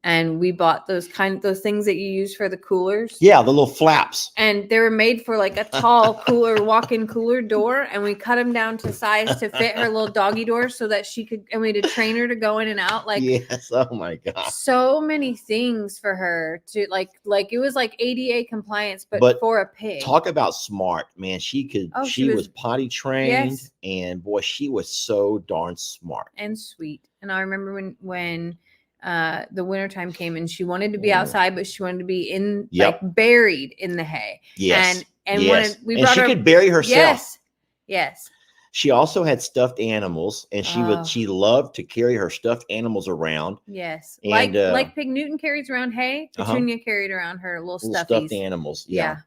And we bought those things that you use for the coolers. Yeah, the little flaps. And they were made for like a tall cooler, walk-in cooler door. And we cut them down to size to fit her little doggy door so that she could, and we had to train her to go in and out. Like, yes, oh my God. So many things for her to like it was like ADA compliance, but for a pig. Talk about smart, man. She was potty trained, yes. And boy, she was so darn smart. And sweet. And I remember when the wintertime came and she wanted to be outside, but she wanted to be in like buried in the hay. Yes. And and yes. we and brought she her. could bury herself. Yes. She also had stuffed animals, and Oh. she loved to carry her stuffed animals around. Yes. And, Like Pig Newton carries around hay, Uh-huh. Petunia carried around her little Little stuffies. stuffed animals. Yeah.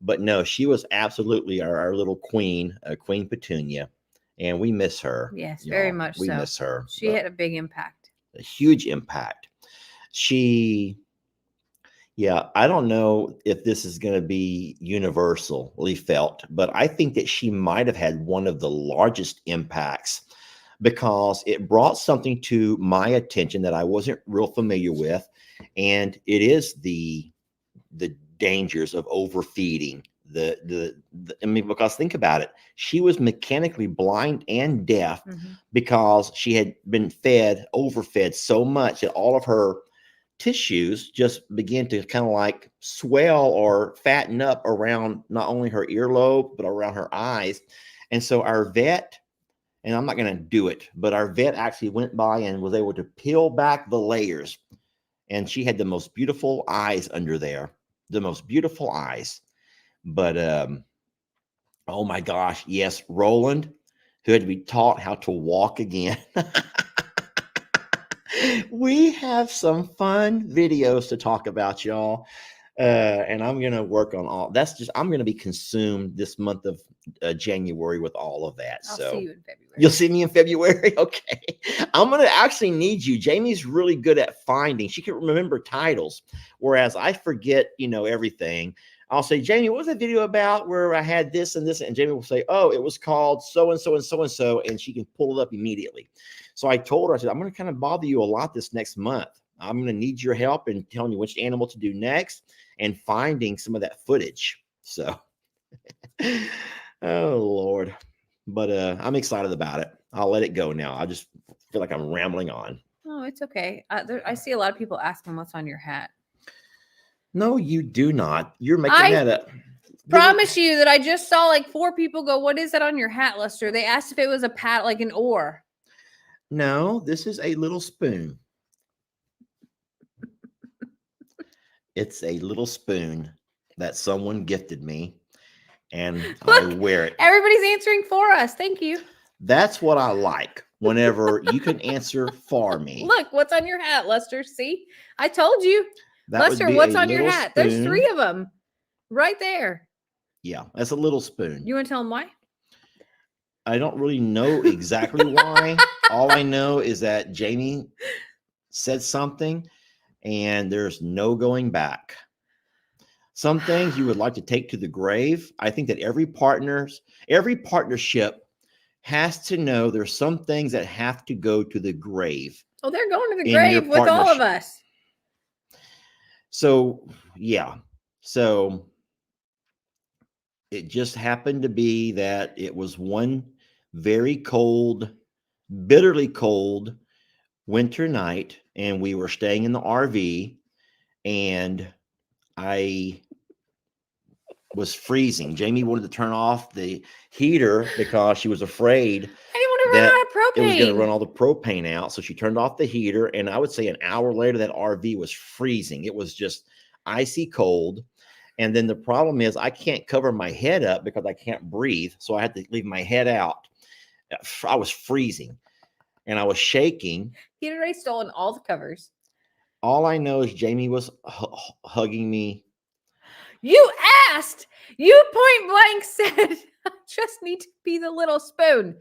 But no, she was absolutely our little queen, Queen Petunia, and we miss her. Yes, very y'all. much We so. miss her. She but had a big impact. a huge impact. Yeah, I don't know if this is going to be universally felt, but I think that she might have had one of the largest impacts because it brought something to my attention that I wasn't real familiar with, and it is the dangers of overfeeding. I mean, because think about it, she was mechanically blind and deaf because she had been overfed so much that all of her tissues just began to kind of like swell or fatten up around not only her earlobe, but around her eyes. And so our vet, and I'm not going to do it, but our vet actually went by and was able to peel back the layers. And she had the most beautiful eyes under there, the most beautiful eyes. But, oh my gosh, yes, Roland, who had to be taught how to walk again. We have some fun videos to talk about, y'all. And I'm going to work on all I'm going to be consumed this month of January with all of that. I'll so see you in February. You'll see me in February. Okay. I'm going to actually need you. Jamie's really good at finding. She can remember titles, whereas I forget, everything. I'll say, Jamie, what was the video about where I had this and this? And Jamie will say, oh, it was called so-and-so and so-and-so. And she can pull it up immediately. So I told her, I said, I'm going to kind of bother you a lot this next month. I'm going to need your help in telling you which animal to do next and finding some of that footage. So, oh, Lord. But I'm excited about it. I'll let it go now. I just feel like I'm rambling on. Oh, it's okay. I see a lot of people asking what's on your hat. No, you do not. You're making that up. Promise you that I just saw like 4 people go, what is that on your hat, Lester? They asked if it was a pat, like an oar. No, this is a little spoon. It's a little spoon that someone gifted me, and Look, I wear it. Everybody's answering for us. Thank you. That's what I like. Whenever you can answer for me. Look, what's on your hat, Lester? See, I told you. That would Lester, be what's a on your little hat? There's spoon. 3 of them right there. Yeah, that's a little spoon. You want to tell them why? I don't really know exactly why. All I know is that Jamie said something and there's no going back. Some things you would like to take to the grave. I think that every partnership has to know there's some things that have to go to the grave. Oh, they're going to the In your grave with all of partnership. us. So, yeah. So it just happened to be that it was one very cold, bitterly cold winter night, and we were staying in the RV, and I was freezing. Jamie wanted to turn off the heater because she was afraid I didn't want to run that out of propane. it was going to run all the propane out. So she turned off the heater, and I would say an hour later, that RV was freezing. It was just icy cold. And then the problem is I can't cover my head up because I can't breathe. So I had to leave my head out. I was freezing and I was shaking. He'd already stolen all the covers. All I know is Jamie was hugging me. You asked. You point blank said, I just need to be the little spoon.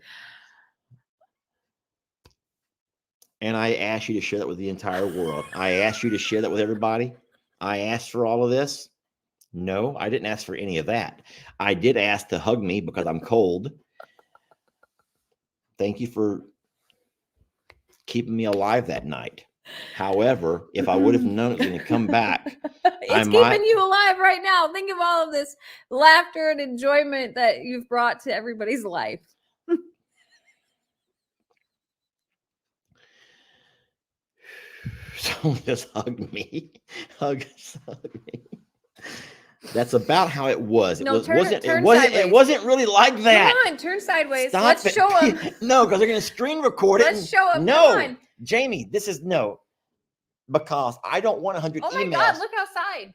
And I asked you to share that with the entire world. I asked you to share that with everybody. I asked for all of this. No, I didn't ask for any of that. I did ask to hug me because I'm cold. Thank you for keeping me alive that night. However, if I would have known it was going to come back, It's keeping you alive right now. Think of all of this laughter and enjoyment that you've brought to everybody's life. So just hug me. Hug me. That's about how it was. It No, wasn't sideways. it wasn't really like that. Come on, turn sideways. Stop Let's it. show them. No, because they're going to screen record it. Let's and- show them. No, Come on. Jamie, this is no. Because I don't want 100 Oh my emails. God, look outside.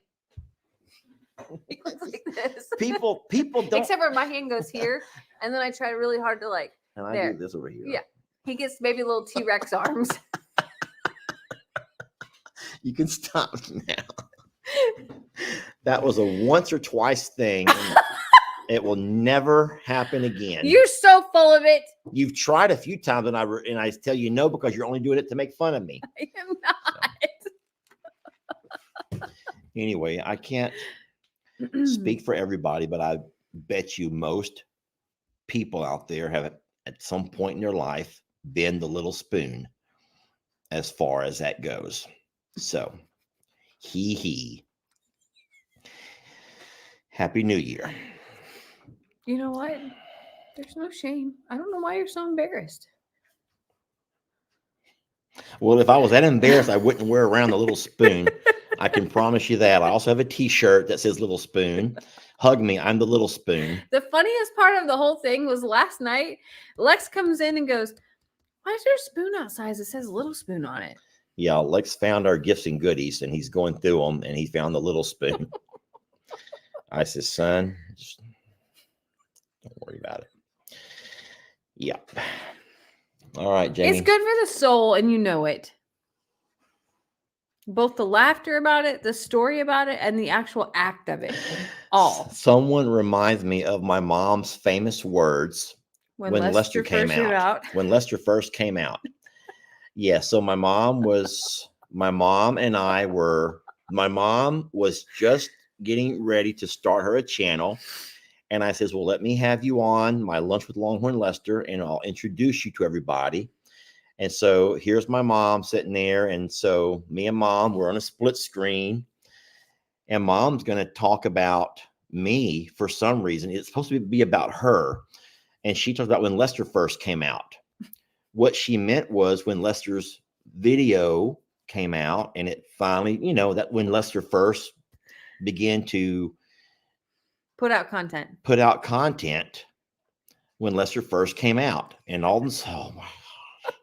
He goes like this. People don't. Except for my hand goes here, and then I try really hard to like. and I there. do this over here. Yeah. He gets maybe little T-Rex arms. You can stop now. That was a once or twice thing. And it will never happen again. You're so full of it. You've tried a few times, and I tell you no because you're only doing it to make fun of me. I am not. Anyway, I can't speak for everybody, but I bet you most people out there have at some point in their life been the little spoon as far as that goes. So, he. Happy New Year. You know what? There's no shame. I don't know why you're so embarrassed. Well, if I was that embarrassed, I wouldn't wear around the little spoon. I can promise you that. I also have a t-shirt that says little spoon. Hug me. I'm the little spoon. The funniest part of the whole thing was last night, Lex comes in and goes, "Why is there a spoon outside that says little spoon on it?" Yeah, Lex found our gifts and goodies, and he's going through them, and he found the little spoon. I said, son, just don't worry about it. Yep. All right, Jamie. It's good for the soul, and you know it. Both the laughter about it, the story about it, and the actual act of it. All. Someone reminds me of my mom's famous words when Lester came first came out. When Lester first came out. Yeah, so my mom and I were, my mom was just getting ready to start her a channel. And I says, well, let me have you on my Lunch with Longhorn Lester, and I'll introduce you to everybody. And so here's my mom sitting there. And so me and mom, we're on a split screen. And mom's going to talk about me for some reason. It's supposed to be about her. And she talks about when Lester first came out. What she meant was when Lester's video came out, and it finally, you know, that when Lester first began to put out content when Lester first came out. And all this, oh my gosh.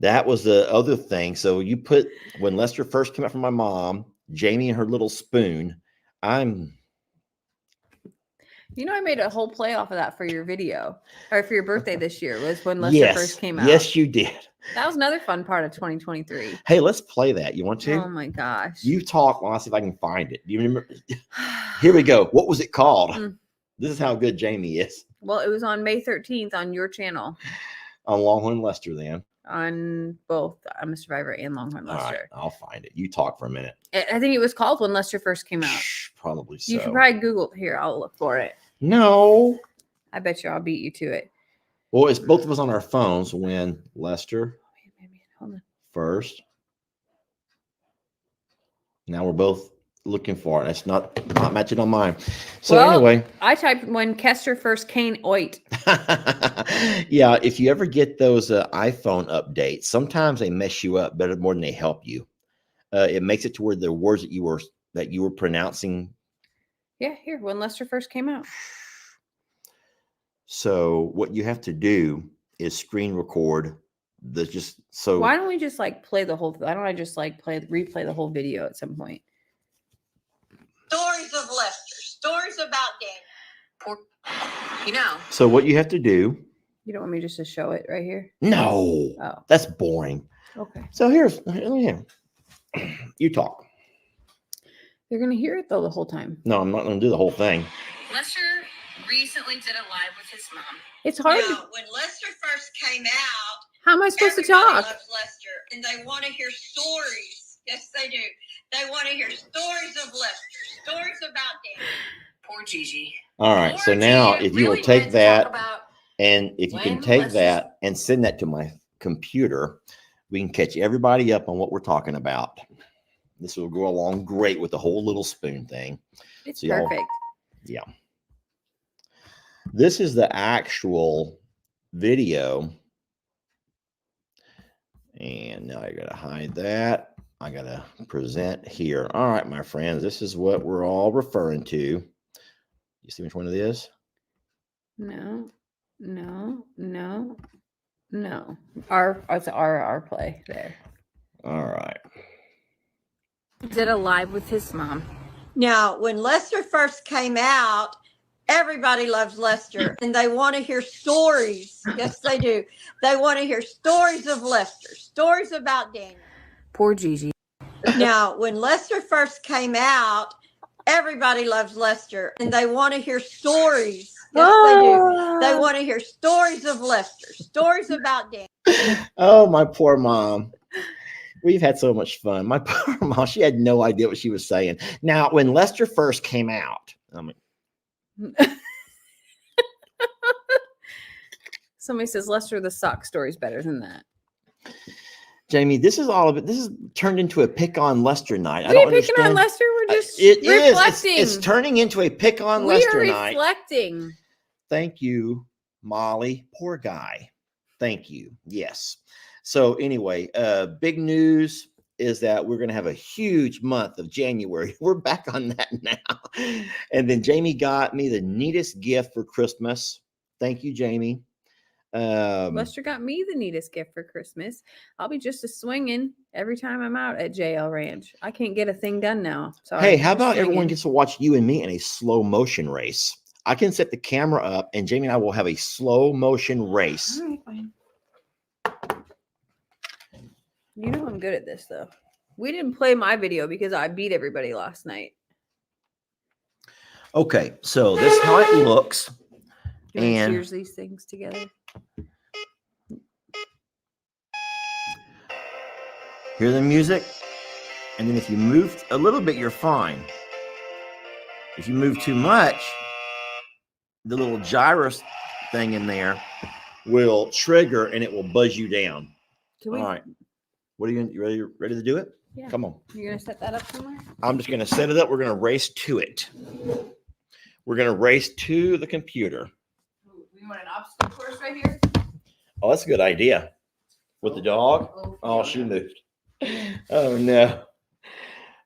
That was the other thing. So you put when Lester first came out from my mom, Jamie and her little spoon. You know, I made a whole play off of that for your video, or for your birthday this year, was when Lester first came out. Yes, you did. That was another fun part of 2023. Hey, let's play that. You want to? Oh my gosh. You talk while I see if I can find it. Do you remember? Here we go. What was it called? This is how good Jamie is. Well, it was on May 13th on your channel. On Longhorn Lester, then. On both I'm a Survivor and Longhorn Lester. All right, I'll find it. You talk for a minute. I think it was called When Lester First Came Out. Probably so. You should probably Google here. I'll look for it. No. I bet you I'll beat you to it. Well, it's both of us on our phones when Lester Hold on. first. Now we're both looking for it. It's not matching on mine. So well, anyway. I typed when Kester first came oit. Yeah, if you ever get those iPhone updates, sometimes they mess you up better more than they help you. It makes it to where the words that you were pronouncing. Yeah, here when Lester first came out. So what you have to do is screen record Why don't we just like play the whole? Why don't I just like replay the whole video at some point? Stories of Lester, stories about Daniel. So what you have to do. You don't want me just to show it right here? No, Oh, that's boring. okay. So here. You talk. They're gonna hear it though the whole time. No, I'm not going to do the whole thing. Lester recently did a live with his mom. It's hard. Now, when Lester first came out, How am I supposed to everybody talk? loves Lester, and they want to hear stories. Yes, they do. They want to hear stories of Lester, stories about Daniel. Poor Gigi. All right. Poor So now Gigi if you will really take wanted to talk that about and if you can when take Lester's- that and send that to my computer, we can catch everybody up on what we're talking about. This will go along great with the whole little spoon thing. It's So y'all- perfect. Yeah. This is the actual video. And now I got to hide that. I got to present here. All right, my friends, this is what we're all referring to. You see which one it is? No. It's our play there. All right. Did a live with his mom. Now, when Lester first came out, everybody loves Lester and they want to hear stories. Yes, they do. They want to hear stories of Lester, stories about Daniel. Poor Gigi. Now, when Lester first came out, everybody loves Lester and they want to hear stories. Yes, they do. They want to hear stories of Lester, stories about Daniel. Oh, my poor mom. We've had so much fun. My poor mom, she had no idea what she was saying. Now, when Lester first came out, I mean, Somebody says Lester the sock story's better than that. Jamie, this is all of it. This is turned into a pick on Lester night. I We don't ain't picking on understand. Lester. We're just It is. reflecting. It's turning into a pick on We Lester are night. reflecting. Thank you, Molly. Poor guy. Thank you. Yes. So anyway, big news is that we're going to have a huge month of January. We're back on that now. And then Jamie got me the neatest gift for Christmas. Thank you, Jamie. Lester got me the neatest gift for Christmas. I'll be just a swinging every time I'm out at JL Ranch. I can't get a thing done now. So Hey, I'm how just about everyone swinging. gets to watch you and me in a slow motion race? I can set the camera up and Jamie and I will have a slow motion race. All right, fine. You know I'm good at this though. We didn't play my video because I beat everybody last night. Okay, so this is how it looks. You want to And- cheers these things together? Hear the music? And then if you move a little bit, you're fine. If you move too much, the little gyrus thing in there will trigger and it will buzz you down. Can we? All right. What are you ready to do it? Yeah. Come on. You're gonna set that up somewhere? I'm just going to set it up. We're going to race to it. We're going to race to the computer. We want an obstacle course right here. Oh, that's a good idea. With the dog? Oh, she moved. Oh, no.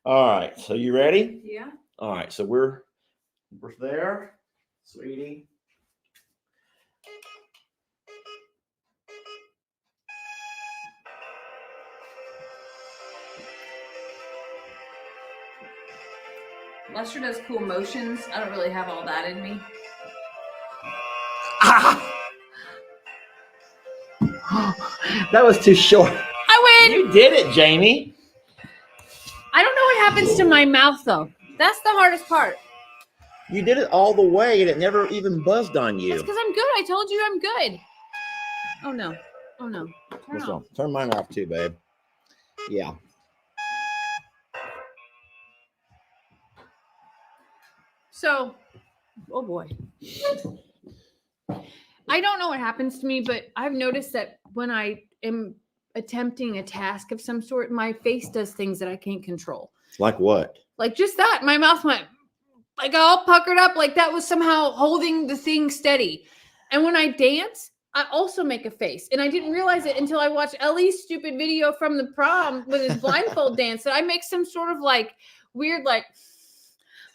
All right. So you ready? Yeah. All right. So we're there, sweetie. Lester does cool motions. I don't really have all that in me. Ah! That was too short. I win. You did it, Jamie. I don't know what happens to my mouth though. That's the hardest part. You did it all the way and it never even buzzed on That's you. because I'm good. I told you I'm good. Oh no. Oh no. Turn What's off. wrong? Turn mine off too, babe. Yeah. So, oh boy. I don't know what happens to me, but I've noticed that when I am attempting a task of some sort, my face does things that I can't control. Like what? Like just that, my mouth went like all puckered up, like that was somehow holding the thing steady. And when I dance, I also make a face. And I didn't realize it until I watched Ellie's stupid video from the prom with his blindfold dance that I make some sort of like weird, like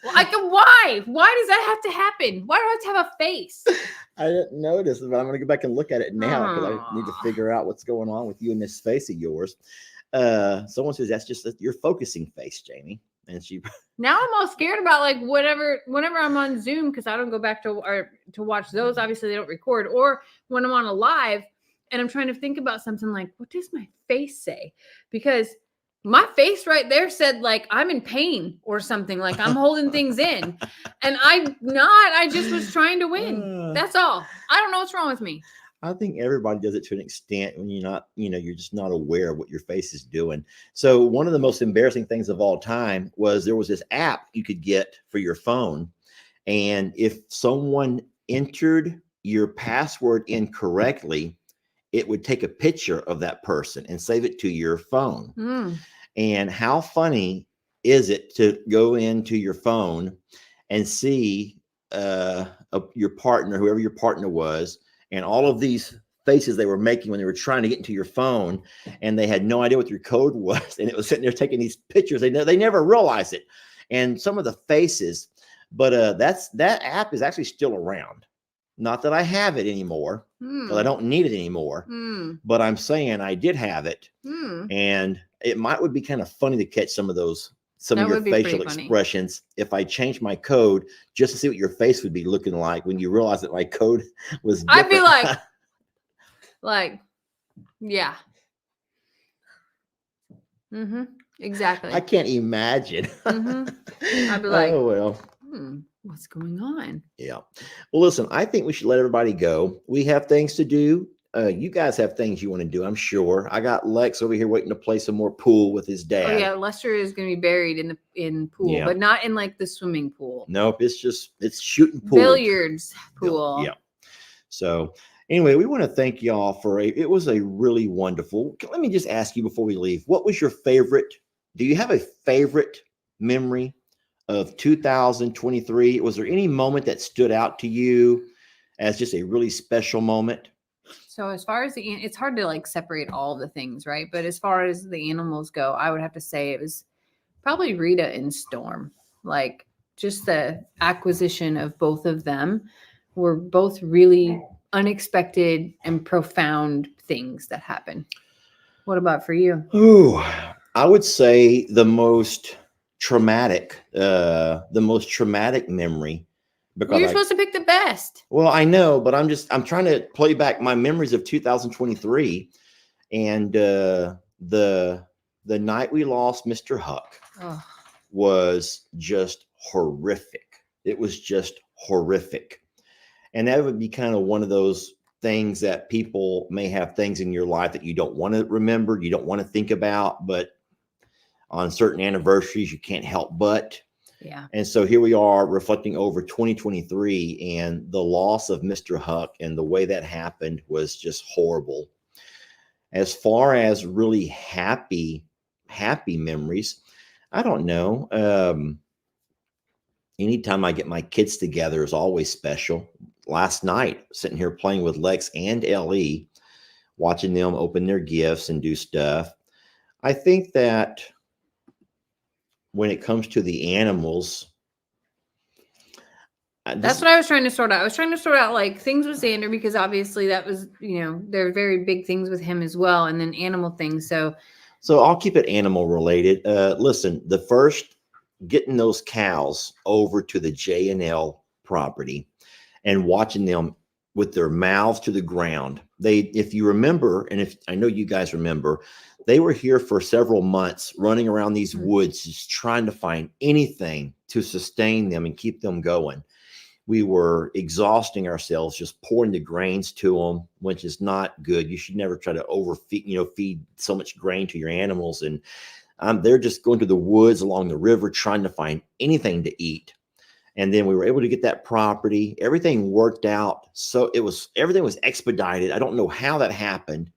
why? Why does that have to happen? Why do I have to have a face? I didn't notice, but I'm going to go back and look at it now because I need to figure out what's going on with you and this face of yours. Someone says that's just your focusing face, Jamie. And she Now I'm all scared about like whenever I'm on Zoom, because I don't go back to watch those. Obviously they don't record, or when I'm on a live and I'm trying to think about something like, what does my face say? Because my face right there said like I'm in pain or something, like I'm holding things in, and I'm not. I just was trying to win. That's all. I don't know what's wrong with me. I think everybody does it to an extent when you're not, you're just not aware of what your face is doing. So one of the most embarrassing things of all time was there was this app you could get for your phone. And if someone entered your password incorrectly, it would take a picture of that person and save it to your phone. And how funny is it to go into your phone and see your partner, whoever your partner was, and all of these faces they were making when they were trying to get into your phone, and they had no idea what your code was, and it was sitting there taking these pictures. They never realized it, and some of the faces. But that app is actually still around. Not that I have it anymore, because I don't need it anymore. But I'm saying I did have it, and it would be kind of funny to catch some of those some That of your would be pretty facial funny. expressions if I changed my code just to see what your face would be looking like when you realize that my code was different. I'd be like, yeah. Mm-hmm. Exactly. I can't imagine. Mhm. I'd be like- oh, well. What's going on? Yeah. Well, listen, I think we should let everybody go. We have things to do. You guys have things you want to do, I'm sure. I got Lex over here waiting to play some more pool with his dad. Oh yeah, Lester is going to be buried in pool, Yeah. but not in like the swimming pool. Nope, it's shooting pool. Billiards pool. Yeah. So anyway, we want to thank y'all for it was a really wonderful. Let me just ask you before we leave, what was your favorite? Do you have a favorite memory of 2023? Was there any moment that stood out to you as just a really special moment? So as far as it's hard to like separate all the things, right? But as far as the animals go, I would have to say it was probably Rita and Storm. Like just the acquisition of both of them were both really unexpected and profound things that happened. What about for you? Ooh, I would say the most traumatic memory. Because You're supposed to pick the best. Well, I know, but I'm trying to play back my memories of 2023 and the night we lost Mr. Huck was just horrific. It was just horrific. And that would be kind of one of those things that people may have things in your life that you don't want to remember, you don't want to think about, but on certain anniversaries, you can't help but. Yeah. And so here we are reflecting over 2023 and the loss of Mr. Huck and the way that happened was just horrible. As far as really happy memories, I don't know. Anytime I get my kids together is always special. Last night, sitting here playing with Lex and Ellie, watching them open their gifts and do stuff. I think that when it comes to the animals, that's what I was trying to sort out. I was trying to sort out like things with Xander because obviously that was, there are very big things with him as well. And then animal things. So I'll keep it animal related. Listen, the first getting those cows over to the J&L property and watching them with their mouths to the ground. If you remember, and if I know you guys remember, they were here for several months running around these woods, just trying to find anything to sustain them and keep them going. We were exhausting ourselves, just pouring the grains to them, which is not good. You should never try to overfeed, feed so much grain to your animals. And they're just going to the woods along the river, trying to find anything to eat. And then we were able to get that property. Everything worked out. So everything was expedited. I don't know how that happened.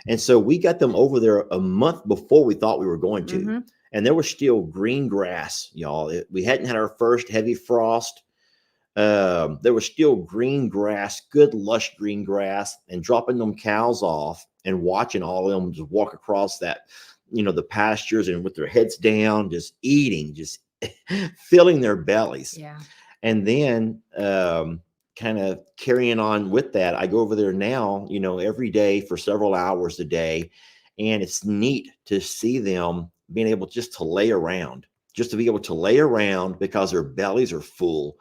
And so we got them over there a month before we thought we were going to. And there was still green grass, y'all. We hadn't had our first heavy frost. There was still green grass, good lush green grass, and dropping them cows off and watching all of them just walk across that, the pastures and with their heads down, just eating, just filling their bellies. Yeah. And then kind of carrying on with that, I go over there now, every day for several hours a day. And it's neat to see them being able just to lay around, just to be able to lay around because their bellies are full.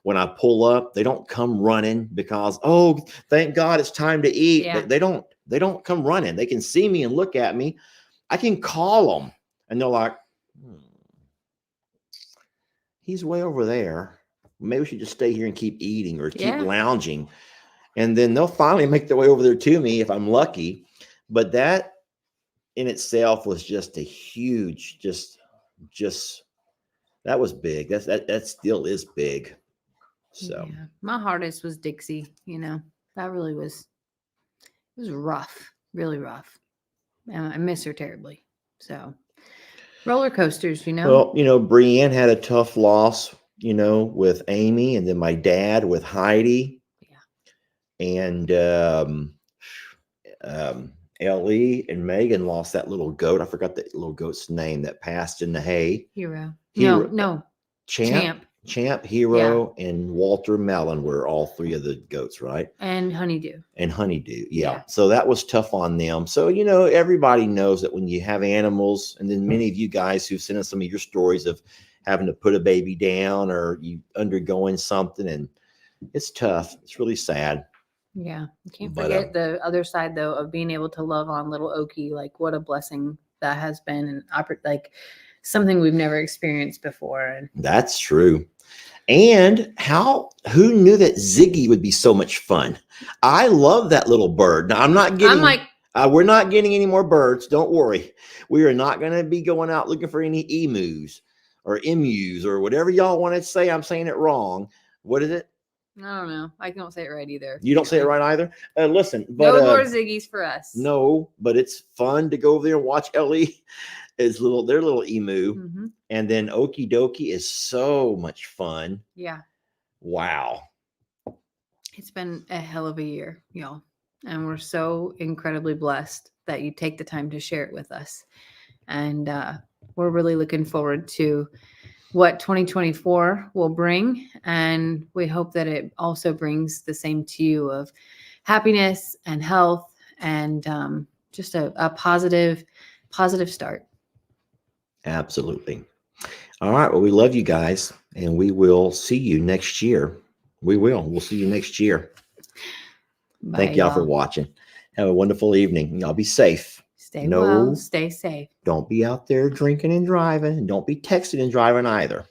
When I pull up, they don't come running because, oh, thank God it's time to eat. Yeah. They don't come running. They can see me and look at me. I can call them and they're like, he's way over there. Maybe we should just stay here and keep eating or keep lounging. And then they'll finally make their way over there to me if I'm lucky. But that in itself was just a huge, that was big. That still is big. So yeah. My hardest was Dixie, that really was, it was rough, really rough. I miss her terribly. So roller coasters, Well, Brienne had a tough loss, with Amy, and then my dad with Heidi. Yeah. And Ellie and Megan lost that little goat. I forgot the little goat's name that passed in the hay. Hero. Hero. No. Champ. Champ, Hero, and Walter Mellon were all three of the goats, right? And Honeydew. And Honeydew. Yeah. Yeah. So that was tough on them. So, you know, everybody knows that when you have animals, and then many of you guys who've sent us some of your stories of having to put a baby down or you undergoing something, and it's tough. It's really sad. Yeah. You can't But, forget the other side though of being able to love on little Okie. Like what a blessing that has been, and like something we've never experienced before. And That's true. And who knew that Ziggy would be so much fun? I love that little bird. Now I'm not getting I'm like, we're not getting any more birds. Don't worry. We are not going to be going out looking for any emus or emus or whatever y'all want to say. I'm saying it wrong. What is it? I don't know. I don't say it right either. You don't say it right either. Listen, but No more Ziggies for us. no, but it's fun to go over there and watch Ellie. Their little emu. Mhm. And then Okie Dokie is so much fun. Yeah. Wow. It's been a hell of a year, y'all. And we're so incredibly blessed that you take the time to share it with us. And we're really looking forward to what 2024 will bring. And we hope that it also brings the same to you of happiness and health and just a positive start. Absolutely. All right. Well, we love you guys, and we will see you next year. We will. We'll see you next year. Thank Bye, y'all for watching. Have a wonderful evening. Y'all be safe. Stay No. well, stay safe. Don't be out there drinking and driving. And don't be texting and driving either.